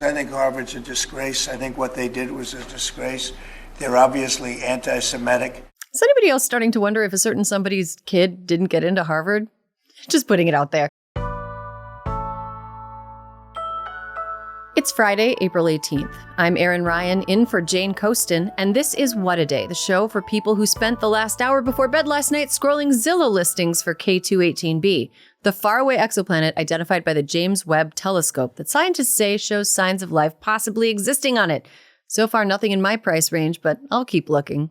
I think Harvard's a disgrace. I think what they did was a disgrace. They're obviously anti-Semitic. Is anybody else starting to wonder if a certain somebody's kid didn't get into Harvard? Just putting it out there. It's Friday, April 18th. I'm Erin Ryan, in for Jane Coaston, and this is What a Day, the show for people who spent the last hour before bed last night scrolling Zillow listings for K218b, the faraway exoplanet identified by the James Webb Telescope that scientists say shows signs of life possibly existing on it. So far, nothing in my price range, but I'll keep looking.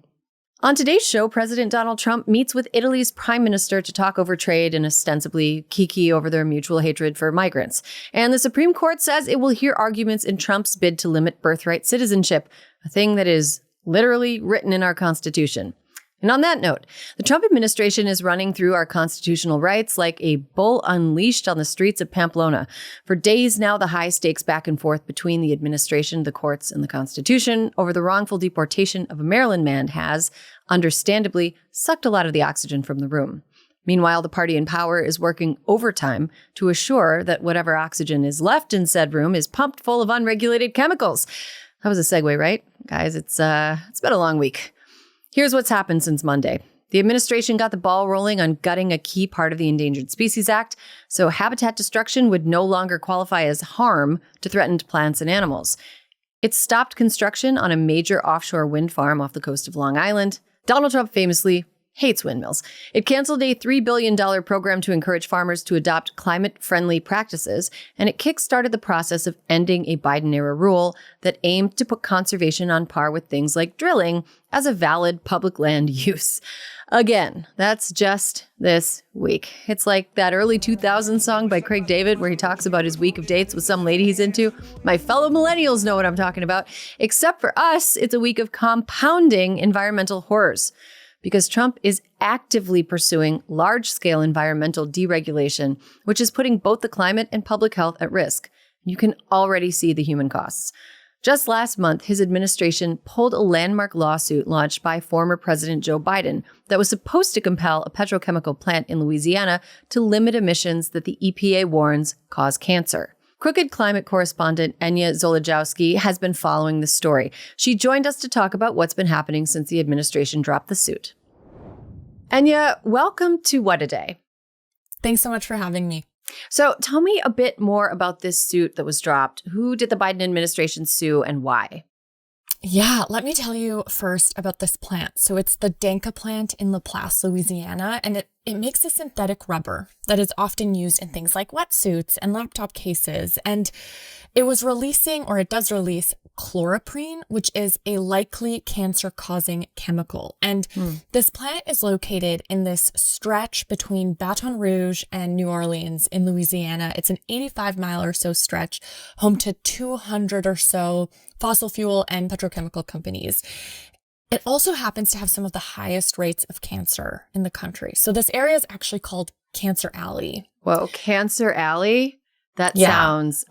On today's show, President Donald Trump meets with Italy's prime minister to talk over trade and ostensibly kiki over their mutual hatred for migrants. And the Supreme Court says it will hear arguments in Trump's bid to limit birthright citizenship, a thing that is literally written in our Constitution. And on that note, the Trump administration is running through our constitutional rights like a bull unleashed on the streets of Pamplona. For days now, the high-stakes back and forth between the administration, the courts, and the Constitution over the wrongful deportation of a Maryland man has, understandably, sucked a lot of the oxygen from the room. Meanwhile, the party in power is working overtime to assure that whatever oxygen is left in said room is pumped full of unregulated chemicals. That was a segue, right? Guys, it's been a long week. Here's what's happened since Monday. The administration got the ball rolling on gutting a key part of the Endangered Species Act, so habitat destruction would no longer qualify as harm to threatened plants and animals. It stopped construction on a major offshore wind farm off the coast of Long Island. Donald Trump famously hates windmills. It canceled a $3 billion program to encourage farmers to adopt climate-friendly practices, and it kickstarted the process of ending a Biden-era rule that aimed to put conservation on par with things like drilling as a valid public land use. Again, that's just this week. It's like that early 2000s song by Craig David where he talks about his week of dates with some lady he's into. My fellow millennials know what I'm talking about. Except for us, it's a week of compounding environmental horrors. Because Trump is actively pursuing large-scale environmental deregulation, which is putting both the climate and public health at risk. You can already see the human costs. Just last month, his administration pulled a landmark lawsuit launched by former President Joe Biden that was supposed to compel a petrochemical plant in Louisiana to limit emissions that the EPA warns cause cancer. Crooked climate correspondent Anya Zoledziowski has been following the story. She joined us to talk about what's been happening since the administration dropped the suit. Anya, welcome to What a Day. Thanks so much for having me. So tell me a bit more about this suit that was dropped. Who did the Biden administration sue and why? Yeah, let me tell you first about this plant. So it's the Danka plant in Laplace, Louisiana, and it makes a synthetic rubber that is often used in things like wetsuits and laptop cases. And it was releasing, or it does release, chloroprene, which is a likely cancer-causing chemical. And this plant is located in this stretch between Baton Rouge and New Orleans in Louisiana. It's an 85-mile or so stretch, home to 200 or so fossil fuel and petrochemical companies. It also happens to have some of the highest rates of cancer in the country. So this area is actually called Cancer Alley. Whoa, Cancer Alley? That sounds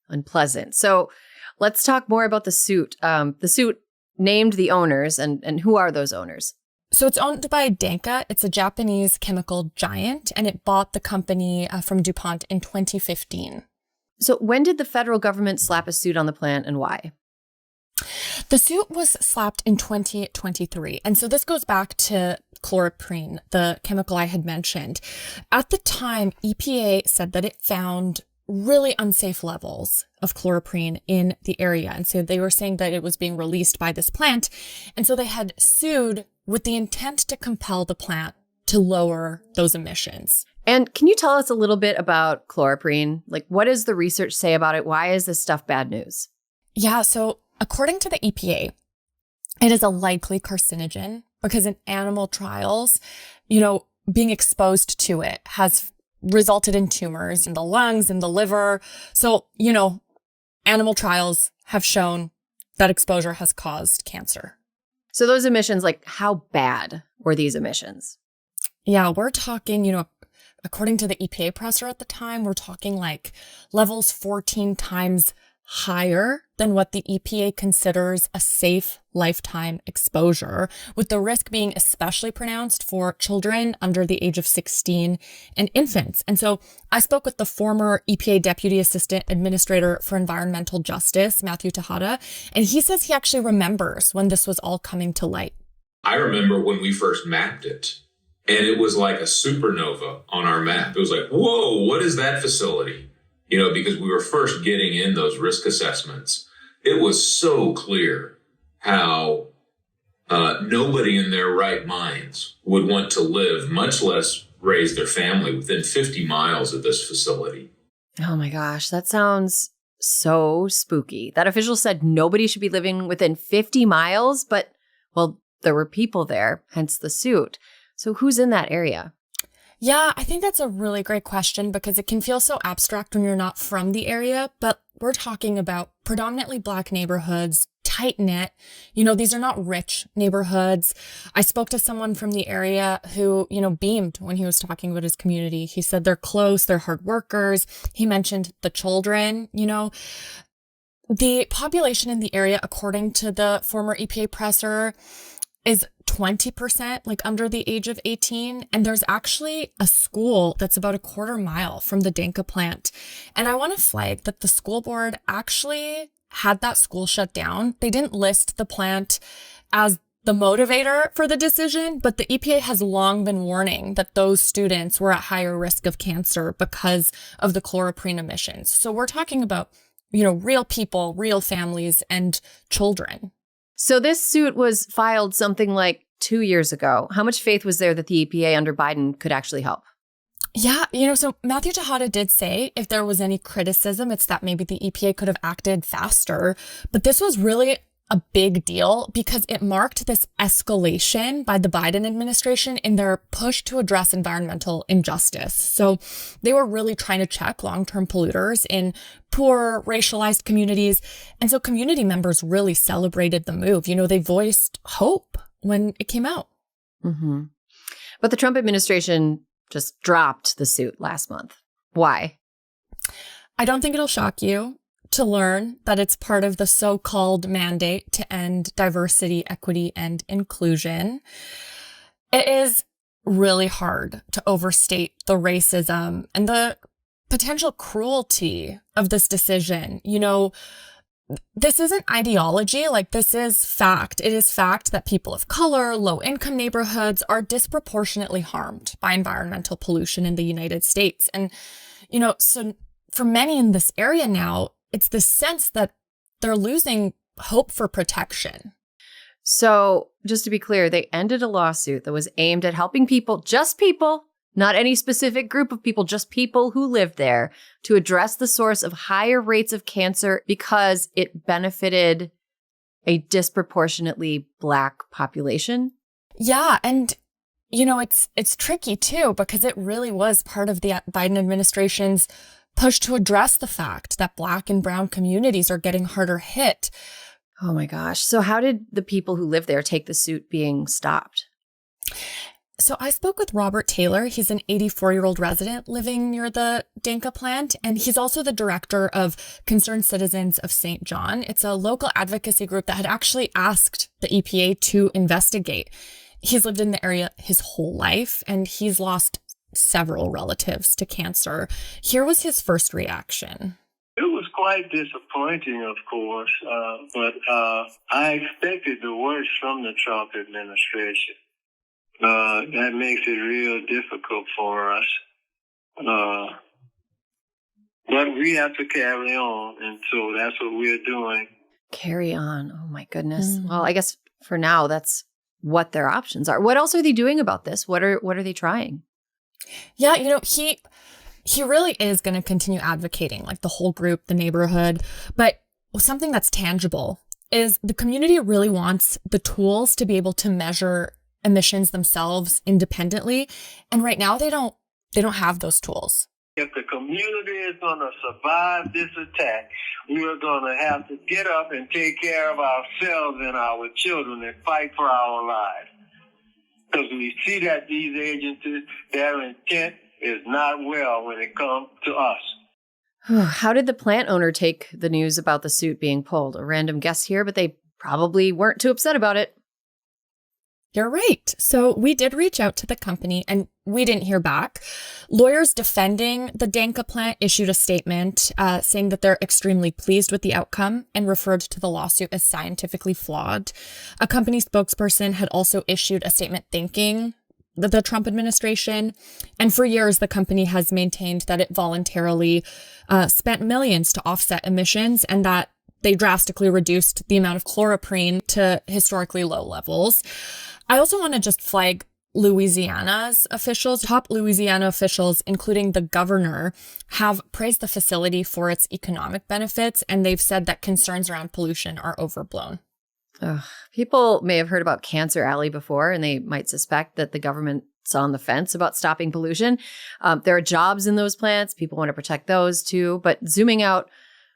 unpleasant. So let's talk more about the suit. The suit named the owners, and who are those owners? So it's owned by Danka. It's a Japanese chemical giant, and it bought the company from DuPont in 2015. So when did the federal government slap a suit on the plant and why? The suit was slapped in 2023. And so this goes back to chloroprene, the chemical I had mentioned. At the time, EPA said that it found really unsafe levels of chloroprene in the area. And so they were saying that it was being released by this plant. And so they had sued with the intent to compel the plant to lower those emissions. And can you tell us a little bit about chloroprene? Like, what does the research say about it? Why is this stuff bad news? Yeah, so according to the EPA, it is a likely carcinogen because in animal trials, being exposed to it has resulted in tumors in the lungs and the liver. So, animal trials have shown that exposure has caused cancer. So those emissions, like how bad were these emissions? Yeah, we're talking, according to the EPA presser at the time, we're talking like levels 14 times higher than what the EPA considers a safe lifetime exposure, with the risk being especially pronounced for children under the age of 16 and infants. And so I spoke with the former EPA Deputy Assistant Administrator for Environmental Justice, Matthew Tejada, and he says he actually remembers when this was all coming to light. I remember when we first mapped it, and it was like a supernova on our map. It was like, whoa, what is that facility? You know, because we were first getting in those risk assessments. It was so clear how nobody in their right minds would want to live, much less raise their family, within 50 miles of this facility. Oh my gosh, that sounds so spooky. That official said nobody should be living within 50 miles, but, well, there were people there, hence the suit. So who's in that area? Yeah, I think that's a really great question because it can feel so abstract when you're not from the area, but we're talking about predominantly Black neighborhoods, tight-knit. You know, these are not rich neighborhoods. I spoke to someone from the area who, beamed when he was talking about his community. He said they're close, they're hard workers. He mentioned the children, The population in the area, according to the former EPA presser, is 20% under the age of 18. And there's actually a school that's about a quarter mile from the Danka plant. And I want to flag that the school board actually had that school shut down. They didn't list the plant as the motivator for the decision, but the EPA has long been warning that those students were at higher risk of cancer because of the chloroprene emissions. So we're talking about, real people, real families, and children. So this suit was filed something like 2 years ago. How much faith was there that the EPA under Biden could actually help? Yeah, so Matthew Tejada did say if there was any criticism, it's that maybe the EPA could have acted faster. But this was really a big deal because it marked this escalation by the Biden administration in their push to address environmental injustice. So they were really trying to check long-term polluters in poor, racialized communities. And so community members really celebrated the move. They voiced hope when it came out. Mm-hmm. But the Trump administration just dropped the suit last month. Why? I don't think it'll shock you to learn that it's part of the so-called mandate to end diversity, equity, and inclusion. It is really hard to overstate the racism and the potential cruelty of this decision. This isn't ideology, this is fact. It is fact that people of color, low-income neighborhoods are disproportionately harmed by environmental pollution in the United States. And, so for many in this area now, it's the sense that they're losing hope for protection. So just to be clear, they ended a lawsuit that was aimed at helping people, just people, not any specific group of people, just people who live there, to address the source of higher rates of cancer because it benefited a disproportionately Black population. Yeah. And, it's tricky too, because it really was part of the Biden administration's push to address the fact that Black and brown communities are getting harder hit. Oh my gosh. So how did the people who live there take the suit being stopped? So I spoke with Robert Taylor. He's an 84-year-old resident living near the Danka plant, and he's also the director of Concerned Citizens of St. John. It's a local advocacy group that had actually asked the EPA to investigate. He's lived in the area his whole life, and he's lost several relatives to cancer. Here was his first reaction. It was quite disappointing, of course, but I expected the worst from the Trump administration. That makes it real difficult for us. But we have to carry on, and so that's what we're doing. Carry on. Oh, my goodness. Well, I guess for now, that's what their options are. What else are they doing about this? What are they trying? Yeah, he really is going to continue advocating, the whole group, the neighborhood. But something that's tangible is the community really wants the tools to be able to measure emissions themselves independently. And right now they don't have those tools. If the community is going to survive this attack, we are going to have to get up and take care of ourselves and our children and fight for our lives. Because we see that these agencies, their intent is not well when it comes to us. How did the plant owner take the news about the suit being pulled? A random guess here, but they probably weren't too upset about it. You're right. So we did reach out to the company and we didn't hear back. Lawyers defending the Danka plant issued a statement saying that they're extremely pleased with the outcome and referred to the lawsuit as scientifically flawed. A company spokesperson had also issued a statement thanking the Trump administration. And for years, the company has maintained that it voluntarily spent millions to offset emissions and that they drastically reduced the amount of chloroprene to historically low levels. I also want to just flag Louisiana's officials. Top Louisiana officials, including the governor, have praised the facility for its economic benefits, and they've said that concerns around pollution are overblown. People may have heard about Cancer Alley before, and they might suspect that the government's on the fence about stopping pollution. There are jobs in those plants. People want to protect those too. But zooming out,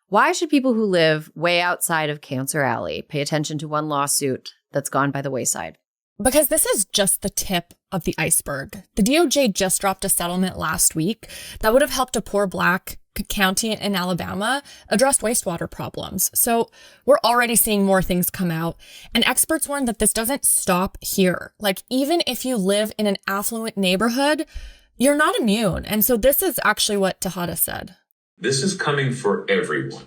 why should people who live way outside of Cancer Alley pay attention to one lawsuit that's gone by the wayside? Because this is just the tip of the iceberg. The DOJ just dropped a settlement last week that would have helped a poor Black county in Alabama address wastewater problems. So we're already seeing more things come out. And experts warn that this doesn't stop here. Like, even if you live in an affluent neighborhood, you're not immune. And so this is actually what Tejada said. This is coming for everyone.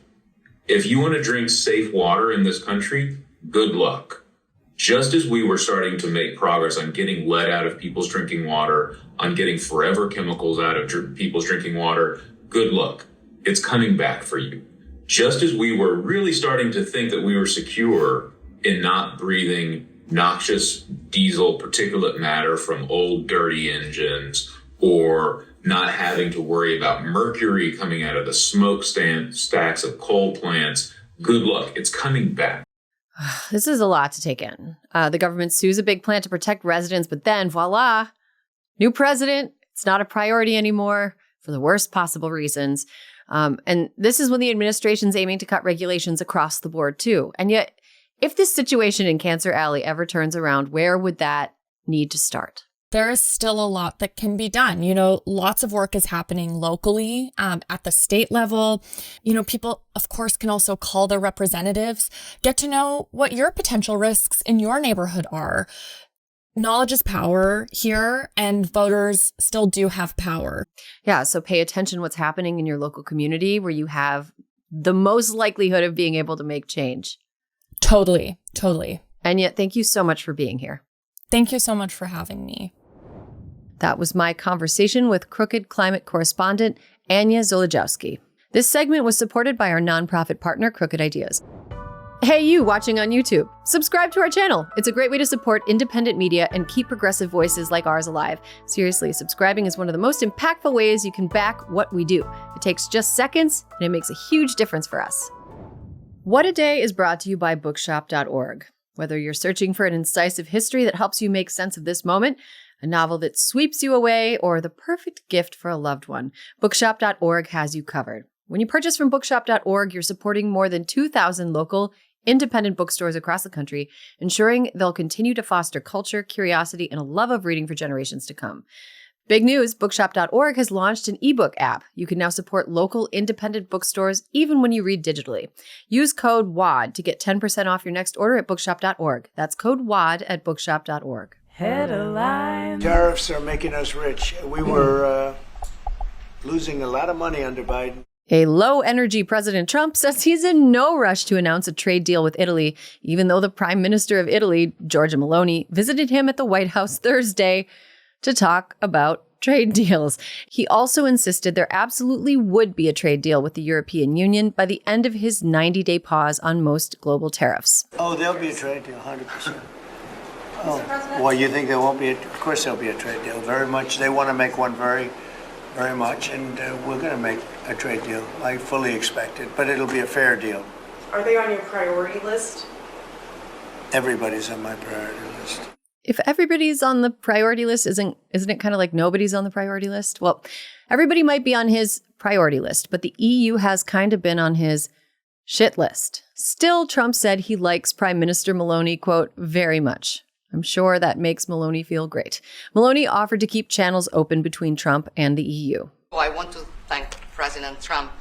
If you want to drink safe water in this country, good luck. Just as we were starting to make progress on getting lead out of people's drinking water, on getting forever chemicals out of people's drinking water, good luck. It's coming back for you. Just as we were really starting to think that we were secure in not breathing noxious diesel particulate matter from old dirty engines, or not having to worry about mercury coming out of the smokestacks of coal plants, good luck. It's coming back. This is a lot to take in. The government sues a big plant to protect residents, but then voila, new president. It's not a priority anymore for the worst possible reasons. And this is when the administration's aiming to cut regulations across the board too. And yet, if this situation in Cancer Alley ever turns around, where would that need to start? There is still a lot that can be done. You know, lots of work is happening locally, at the state level. You know, people, of course, can also call their representatives, get to know what your potential risks in your neighborhood are. Knowledge is power here, and voters still do have power. Yeah, so pay attention what's happening in your local community where you have the most likelihood of being able to make change. Totally. And yet, thank you so much for being here. Thank you so much for having me. That was my conversation with Crooked climate correspondent Anya Zoledziowski. This segment was supported by our nonprofit partner, Crooked Ideas. Hey, you watching on YouTube, subscribe to our channel. It's a great way to support independent media and keep progressive voices like ours alive. Seriously, subscribing is one of the most impactful ways you can back what we do. It takes just seconds, and it makes a huge difference for us. What a Day is brought to you by bookshop.org. Whether you're searching for an incisive history that helps you make sense of this moment, a novel that sweeps you away, or the perfect gift for a loved one, bookshop.org has you covered. When you purchase from bookshop.org, you're supporting more than 2,000 local, independent bookstores across the country, ensuring they'll continue to foster culture, curiosity, and a love of reading for generations to come. Big news, bookshop.org has launched an ebook app. You can now support local independent bookstores even when you read digitally. Use code WAD to get 10% off your next order at bookshop.org. That's code WAD at bookshop.org. Headline. Tariffs are making us rich. We were losing a lot of money under Biden. A low-energy President Trump says he's in no rush to announce a trade deal with Italy, even though the Prime Minister of Italy, Giorgia Meloni, visited him at the White House Thursday to talk about trade deals. He also insisted there absolutely would be a trade deal with the European Union by the end of his 90-day pause on most global tariffs. Oh, there'll be a trade deal, 100%. Oh, well, you think there won't be? Of course there'll be a trade deal, very much. They want to make one very much, and we're going to make a trade deal. I fully expect it, but it'll be a fair deal. Are they on your priority list? Everybody's on my priority list. If everybody's on the priority list, isn't it kind of like nobody's on the priority list? Well, everybody might be on his priority list, but the EU has kind of been on his shit list. Still, Trump said he likes Prime Minister Meloni, quote, very much. I'm sure that makes Meloni feel great. Meloni offered to keep channels open between Trump and the EU. I want to thank President Trump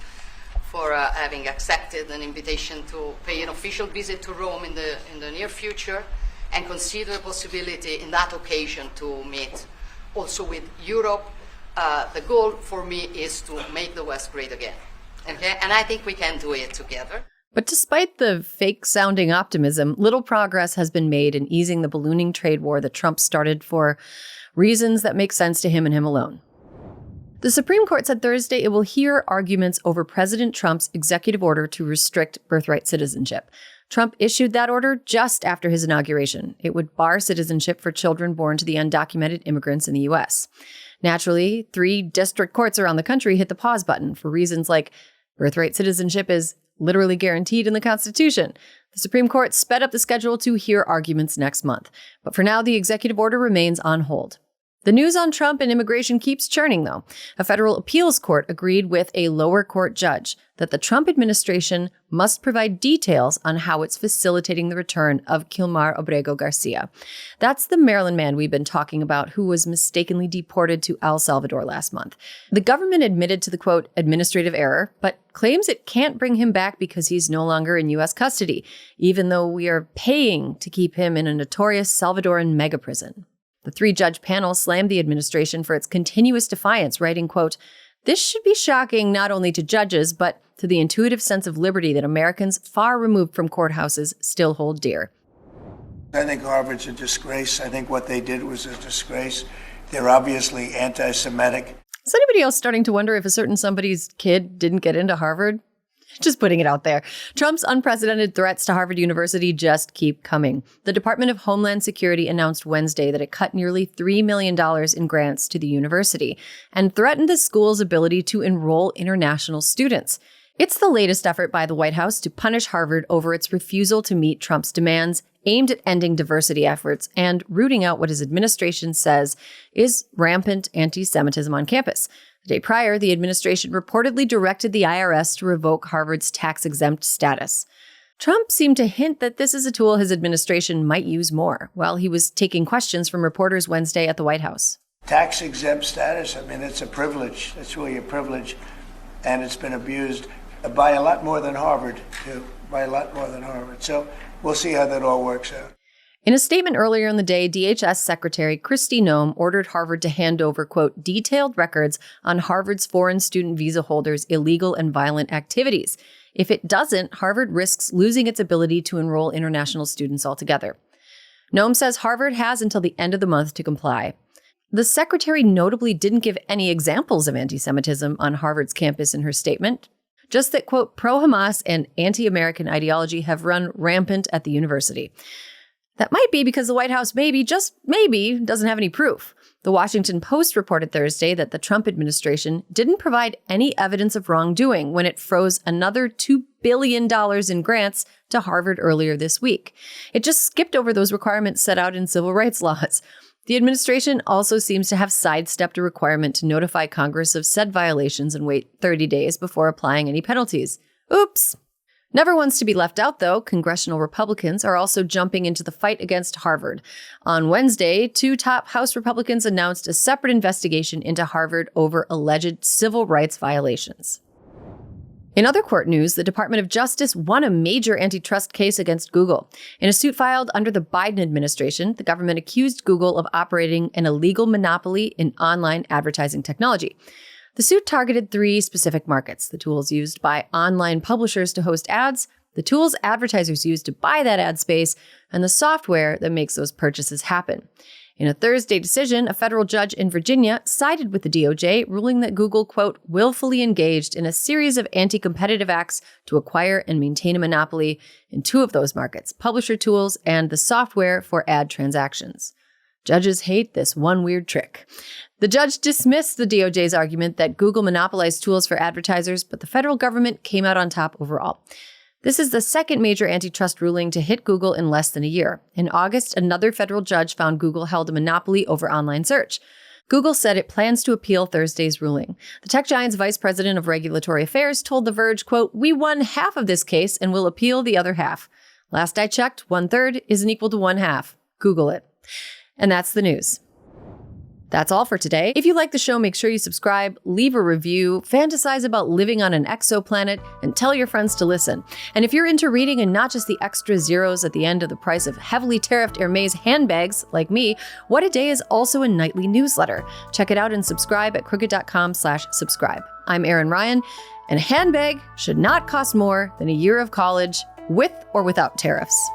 for having accepted an invitation to pay an official visit to Rome in the near future, and consider the possibility in that occasion to meet also with Europe. The goal for me is to make the West great again. Okay? And I think we can do it together. But despite the fake-sounding optimism, little progress has been made in easing the ballooning trade war that Trump started for reasons that make sense to him and him alone. The Supreme Court said Thursday it will hear arguments over President Trump's executive order to restrict birthright citizenship. Trump issued that order just after his inauguration. It would bar citizenship for children born to the undocumented immigrants in the U.S. Naturally, 3 district courts around the country hit the pause button for reasons like birthright citizenship is literally guaranteed in the Constitution. The Supreme Court sped up the schedule to hear arguments next month. But for now, the executive order remains on hold. The news on Trump and immigration keeps churning, though. A federal appeals court agreed with a lower court judge that the Trump administration must provide details on how it's facilitating the return of Kilmar Obrego Garcia. That's the Maryland man we've been talking about who was mistakenly deported to El Salvador last month. The government admitted to the, quote, administrative error, but claims it can't bring him back because he's no longer in U.S. custody, even though we are paying to keep him in a notorious Salvadoran mega prison. The 3-judge panel slammed the administration for its continuous defiance, writing, quote, "This should be shocking not only to judges, but to the intuitive sense of liberty that Americans far removed from courthouses still hold dear." I think Harvard's a disgrace. I think what they did was a disgrace. They're obviously anti-Semitic. Is anybody else starting to wonder if a certain somebody's kid didn't get into Harvard? Just putting it out there. Trump's unprecedented threats to Harvard University just keep coming. The Department of Homeland Security announced Wednesday that it cut nearly $3 million in grants to the university and threatened the school's ability to enroll international students. It's the latest effort by the White House to punish Harvard over its refusal to meet Trump's demands aimed at ending diversity efforts and rooting out what his administration says is rampant anti-Semitism on campus. The day prior, the administration reportedly directed the IRS to revoke Harvard's tax-exempt status. Trump seemed to hint that this is a tool his administration might use more while he was taking questions from reporters Wednesday at the White House. Tax-exempt status, I mean, it's a privilege. It's really a privilege, and it's been abused by a lot more than Harvard, too, by a lot more than Harvard. So we'll see how that all works out. In a statement earlier in the day, DHS Secretary Kristi Noem ordered Harvard to hand over, quote, detailed records on Harvard's foreign student visa holders' illegal and violent activities. If it doesn't, Harvard risks losing its ability to enroll international students altogether. Noem says Harvard has until the end of the month to comply. The secretary notably didn't give any examples of anti-Semitism on Harvard's campus in her statement, just that, quote, pro-Hamas and anti-American ideology have run rampant at the university. That might be because the White House maybe, just maybe, doesn't have any proof. The Washington Post reported Thursday that the Trump administration didn't provide any evidence of wrongdoing when it froze another $2 billion in grants to Harvard earlier this week. It just skipped over those requirements set out in civil rights laws. The administration also seems to have sidestepped a requirement to notify Congress of said violations and wait 30 days before applying any penalties. Oops. Never wants to be left out, though. Congressional Republicans are also jumping into the fight against Harvard. On Wednesday, 2 top House Republicans announced a separate investigation into Harvard over alleged civil rights violations. In other court news, the Department of Justice won a major antitrust case against Google. In a suit filed under the Biden administration, the government accused Google of operating an illegal monopoly in online advertising technology. The suit targeted 3 specific markets: the tools used by online publishers to host ads, the tools advertisers use to buy that ad space, and the software that makes those purchases happen. In a Thursday decision, a federal judge in Virginia sided with the DOJ, ruling that Google, quote, willfully engaged in a series of anti-competitive acts to acquire and maintain a monopoly in 2 of those markets, publisher tools and the software for ad transactions. Judges hate this one weird trick. The judge dismissed the DOJ's argument that Google monopolized tools for advertisers, but the federal government came out on top overall. This is the second major antitrust ruling to hit Google in less than a year. In August, another federal judge found Google held a monopoly over online search. Google said it plans to appeal Thursday's ruling. The tech giant's vice president of regulatory affairs told The Verge, quote, we won half of this case and will appeal the other half. Last I checked, 1/3 isn't equal to 1/2. Google it. And that's the news. That's all for today. If you like the show, make sure you subscribe, leave a review, fantasize about living on an exoplanet, and tell your friends to listen. And if you're into reading and not just the extra zeros at the end of the price of heavily tariffed Hermes handbags like me, What a Day is also a nightly newsletter. Check it out and subscribe at crooked.com/subscribe. I'm Erin Ryan, and a handbag should not cost more than a year of college with or without tariffs.